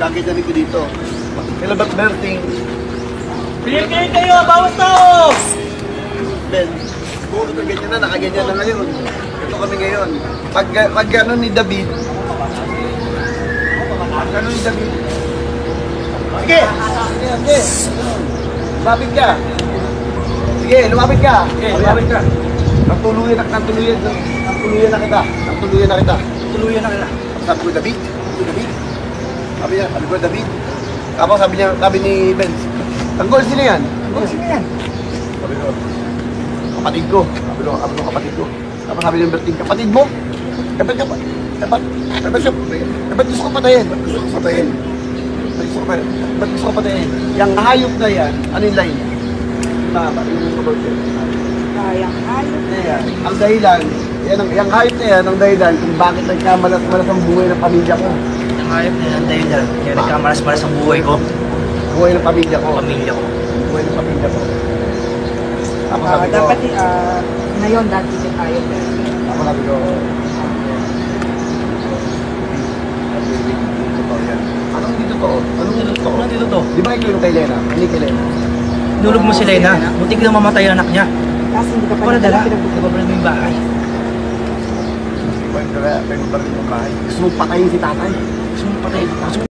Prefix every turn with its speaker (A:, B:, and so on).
A: gaganyanin ko dito. Kailan ba't Berting?
B: Pinigil kayo, bawas tao!
A: Ben, puro na ganyan na, nakaganyan na ngayon. Ito kami ngayon. Pag gano'n ni David, sige! Sige! Lumapit ka! Sige, lumapit ka!
B: Okay, lumapit ka.
A: Tuluyan na kita. Tuluyan na kita. Sabi ko, David. Sabi ko, David. Tapos sabi ni Benz, tanggol, sino yan? Sabi ko, kapatid ko. Sabi ko, kapatid ko. Tapos sabi ni Berting, kapatid mo? Dapat gusto ko patayin. Ba't gusto ko patayin? Yung hayop na yan, ano yung line?
C: Yung hayop
A: na yan, ang dahilan, yung hayop na yan, ang dahilan kung bakit nagkamalas-malas ang buhay ng pamilya ko.
B: Yung hayop na yan, dahil dyan. Kaya nagkamaras-maras ang buhay ko.
A: Buhay ng pamilya ko. Buhay ng pamilya ko. Tapos sabi ko,
C: dapat ngayon dati yung hayop.
A: Tapos sabi ko, anong dito to?
B: Ano dito to?
A: Di ba ikaw yung kay Lena? Hindi kay Lena.
B: Nulog mo si Lena. Butik na mamatay ang anak niya.
C: Kasi hindi ka pa
B: Para dala.
C: pinagbubuhay.
B: Ibabalad mo yung bahay.
A: Pwede ka rin yung bahay. Gusto mong patayin si tatay.
B: Gusto mo patay.